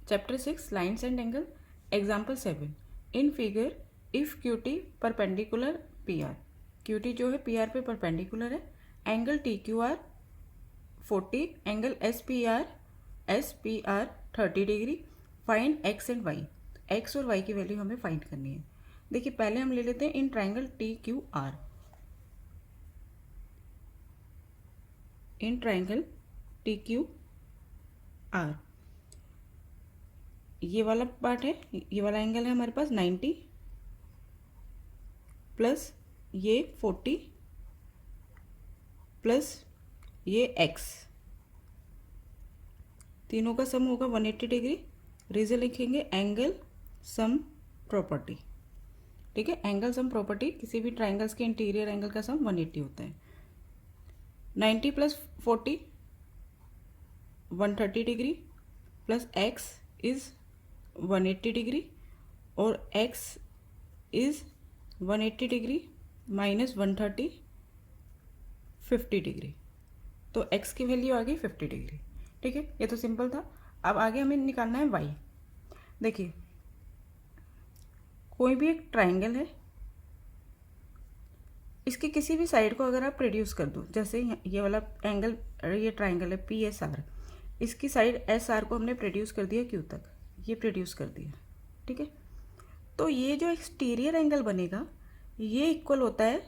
Chapter 6 Lines and Angle. Example 7. In figure, if QT perpendicular PR, QT जो है PR पे perpendicular है, angle TQR 40, angle SPR 30 degree, find x and y. x और y की value हमें find करनी है. देखिए पहले हम ले लेते हैं in triangle TQR. In triangle TQR ये वाला पार्ट है, ये वाला एंगल है हमारे पास 90 प्लस ये 40 प्लस ये x, तीनों का सम होगा 180 डिग्री. रीजन लिखेंगे एंगल सम प्रॉपर्टी. ठीक है, एंगल सम प्रॉपर्टी किसी भी ट्राइंगल्स के इंटीरियर एंगल का सम 180 होता है. 90 plus 40 130 degree plus x is 180 degree और x is 180 degree minus 130 50 degree. तो x की वैल्यू आ गई 50 डिग्री. ठीक है, ये तो सिंपल था. अब आगे हमें निकालना है y. देखिए कोई भी एक ट्राइंगल है, इसकी किसी भी साइड को अगर आप रिड्यूस कर दो, जैसे ये वाला एंगल, ये ट्राइंगल है PSR, इसकी साइड SR को हमने प्रोड्यूस कर दिया Q तक, ये प्रोड्यूस कर दिया. ठीक है, तो ये जो एक्सटीरियर एंगल बनेगा ये इक्वल होता है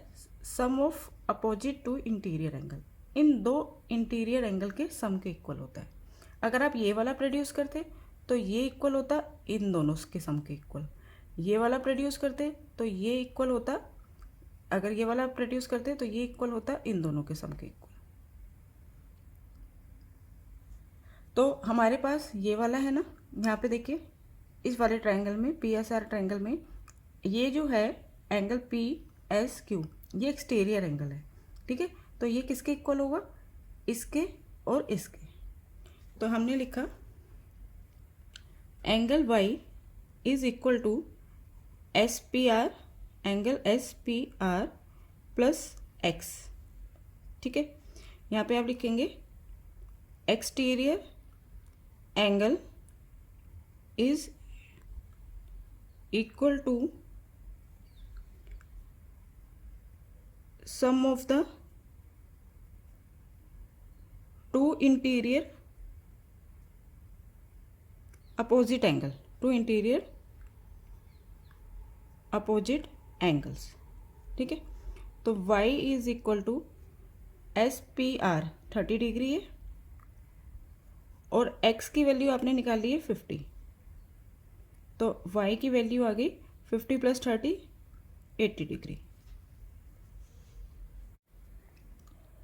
sum of opposite to interior angle. इन दो इंटीरियर एंगल के सम के इक्वल होता है. अगर आप ये वाला प्रोड्यूस करते तो ये इक्वल होता इन दोनों के सम के इक्वल. ये वाला प्रोड्यूस करते तो ये इक्वल होता, अगर ये वाला प्रोड्यूस करते तो ये इक्वल होता इन दोनों के सम के इक्वल. तो हमारे पास ये वाला है ना, यहाँ पे देखिए इस वाले ट्राइंगल में, PSR ट्राइंगल में, ये जो है एंगल PSQ ये एक्सटीरियर एंगल है. ठीक है, तो ये किसके इक्वल होगा, इसके और इसके. तो हमने लिखा angle Y is equal to SPR, angle SPR plus X. ठीक है, यहाँ पे आप लिखेंगे exterior angle is equal to sum of the two interior opposite angle, two interior opposite angles. ठीक है, तो y is equal to SPR 30 degree है और x की वैल्यू आपने निकाल ली है 50. तो y की वैल्यू आ गई 50 plus 30 80 degree.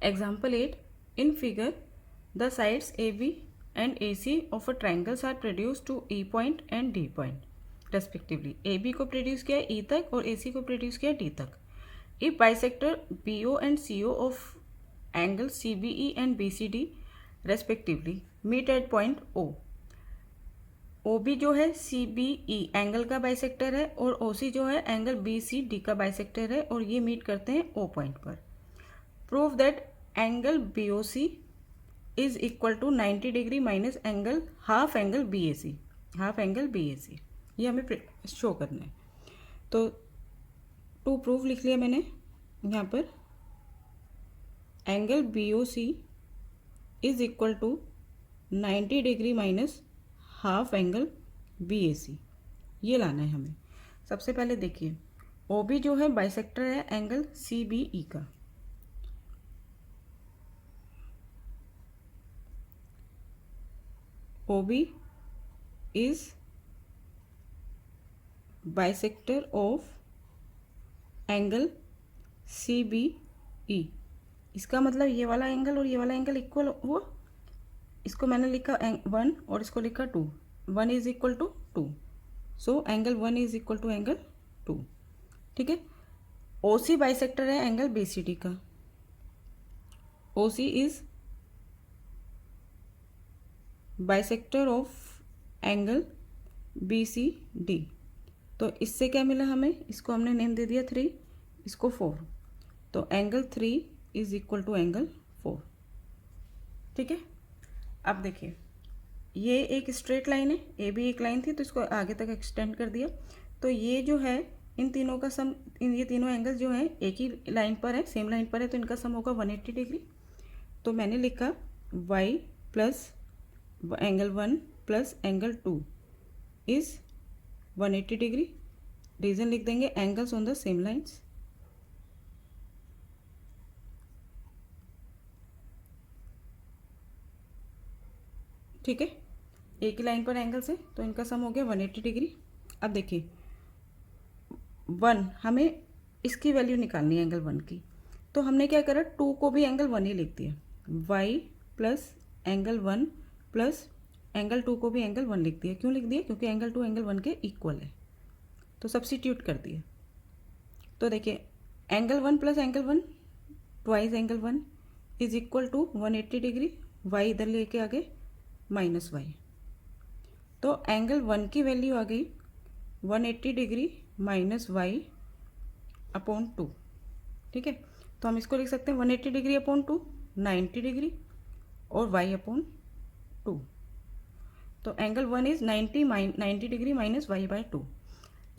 Example 8. In figure, the sides AB and AC of a triangle are produced to E point and D point respectively. AB को प्रोड्यूस किया E तक और AC को प्रोड्यूस किया D तक. If bisector BO and CO of angle CBE and BCD respectively meet at point O. OB जो है CBE angle का बाइसेक्टर है और OC जो है एंगल BCD का बाइसेक्टर है और ये मीट करते हैं O पॉइंट पर. Prove that angle BOC is equal to 90 degree minus angle half angle BAC, half angle BAC. ये हमें शो करना है. तो टू प्रूफ लिख लिया मैंने यहाँ पर. Angle BOC is equal to 90 degree minus half angle BAC, ये लाना है हमें. सबसे पहले देखिए OB जो है बाइसेक्टर है एंगल CBE का. OB is bisector of angle CBE. इसका मतलब ये वाला एंगल और ये वाला एंगल इक्वल हुआ. इसको मैंने लिखा 1 और इसको लिखा 2. 1 is equal to 2, so angle 1 is equal to angle 2. ठीक है, OC बाइसेक्टर है एंगल BCD का. OC इज बाइसेक्टर ऑफ एंगल BCD. तो इससे क्या मिला हमें, इसको हमने नेम दे दिया 3, इसको 4. तो angle 3 is equal to angle 4. ठीक है, अब देखिए ये एक स्ट्रेट लाइन है, ए बी एक लाइन थी तो इसको आगे तक एक्सटेंड कर दिया। तो ये जो है इन तीनों का सम, ये तीनों एंगल जो है एक ही लाइन पर है, सेम लाइन पर है, तो इनका सम होगा 180 डिग्री। तो मैंने लिखा y plus angle 1 plus angle 2 is 180 degree. Reason लिख देंगे angles on the same lines. ठीक है, एक ही लाइन पर एंगल्स है तो इनका सम हो गया 180 डिग्री। अब देखिए 1 हमें इसकी वैल्यू निकालनी है एंगल 1 की, तो हमने क्या करा 2 को भी एंगल 1 ही लिख दिया। y plus angle 1 plus angle 2 को भी एंगल 1 लिख दिया। क्यों लिख दिया? क्योंकि एंगल 2 एंगल 1 के इक्वल है, तो सब्स्टिट्यूट कर दिया। तो देखिए angle 1 plus angle 1 twice angle 1 is equal to 180 degree. y इधर लेके आ गए माइनस y, तो एंगल 1 की वैल्यू आ गई 180 डिग्री माइनस y अपॉन 2। ठीक है, तो हम इसको लिख सकते हैं 180 डिग्री अपॉन 2 90 डिग्री और y अपॉन 2। तो angle 1 is 90 degree minus y by 2।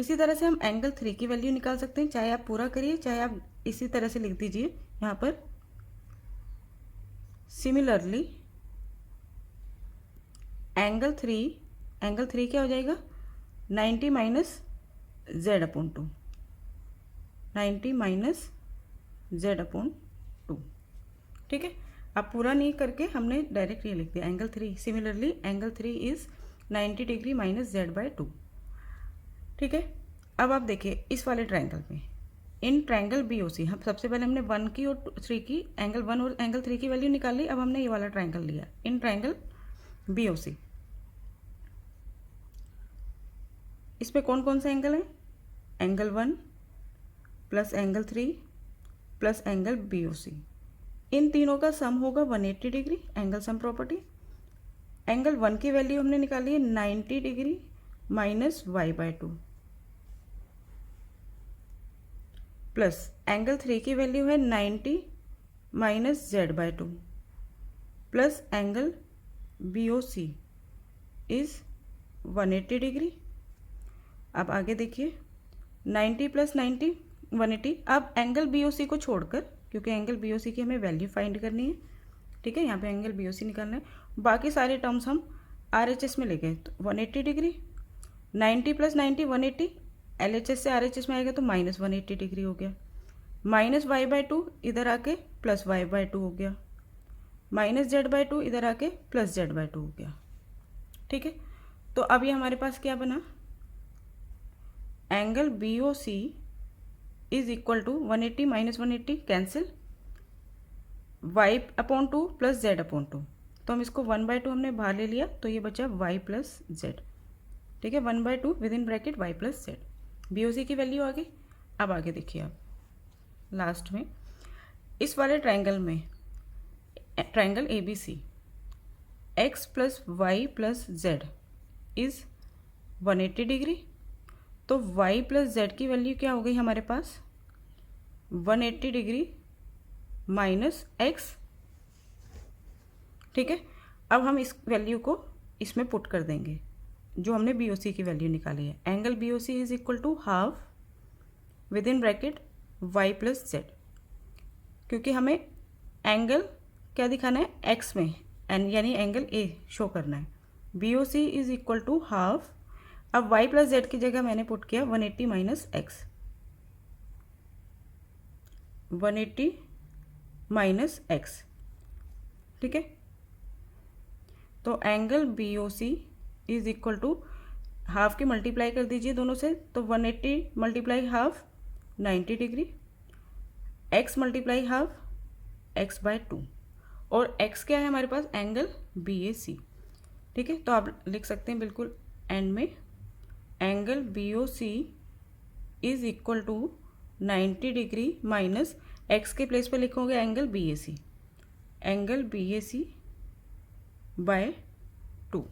इसी तरह से हम एंगल 3 की वैल्यू निकाल सकते हैं, चाहे आप पूरा करिए चाहे आप इसी तरह से लिख दीजिए यहाँ पर। सिमिलरली एंगल 3 क्या हो जाएगा 90 minus z upon 2, 90 minus z upon 2। ठीक है, अब पूरा नहीं करके हमने डायरेक्ट ये लिख दिया angle 3। Similarly angle 3 is 90 degree minus z by 2। ठीक है, अब आप देखिए इस वाले ट्रायंगल में इन ट्रायंगल BOC, हम सबसे पहले हमने 1 की और 3 की एंगल 1 और एंगल 3 की वैल्यू निकाल ली। अब हमने ये वाला ट्रायंगल लिया इन ट्रायंगल BOC। इस पे कौन कौन से एंगल हैं? Angle 1 plus angle 3 plus angle BOC, इन तीनों का सम होगा 180 degree, angle sum property. Angle 1 की वैल्यू हमने निकाली है 90 degree minus y by 2, plus angle 3 की वैल्यू है 90 minus z by 2, plus angle BOC is 180 degree. अब आगे देखिए 90 प्लस 90 180। अब एंगल BOC को छोड़कर, क्योंकि एंगल BOC की हमें वैल्यू फाइंड करनी है, ठीक है, यहाँ पे एंगल BOC निकालना है। बाकी सारे टर्म्स हम RHS में ले गए, तो 180 डिग्री 90 प्लस 90 180, LHS से RHS में आएगा तो माइनस 180 डिग्री हो गया। माइनस y बाई 2 इधर आके प्लस y बाई 2 हो गया, माइनस z बाई 2 इधर आके प्लस z बाई 2 हो गया। ठीक है, तो अब ये हमारे पास क्या बना, angle BOC is equal to 180 माइनस 180 cancel, y upon 2 plus z upon 2। तो हम इसको 1/2 हमने बाहर ले लिया, तो ये बचा y प्लस z। ठीक है, 1/2 with in bracket y plus z। BOC की वैल्यू आ गई। अब आगे देखिए आप लास्ट में इस वाले ट्रायंगल में, triangle ABC, x plus y plus z is 180 degree. तो y प्लस z की वैल्यू क्या हो गई हमारे पास 180 डिग्री माइनस x। ठीक है, अब हम इस वैल्यू को इसमें पुट कर देंगे जो हमने BOC की वैल्यू निकाली है। Angle BOC is equal to half with in bracket y plus z, क्योंकि हमें एंगल क्या दिखाना है x में, यानी एंगल A शो करना है। BOC is equal to half, अब y प्लस z की जगह मैंने पुट किया 180 माइनस x, 180 माइनस x। ठीक है, तो angle BOC is equal to half की मल्टीप्लाई कर दीजिए दोनों से, तो 180 multiply half 90 degree, x multiply half x by 2, और x क्या है हमारे पास एंगल BAC। ठीक है, तो आप लिख सकते हैं बिल्कुल एंड में angle BOC is equal to 90 degree minus x के प्लेस पे लिखोगे angle BAC, angle BAC by 2।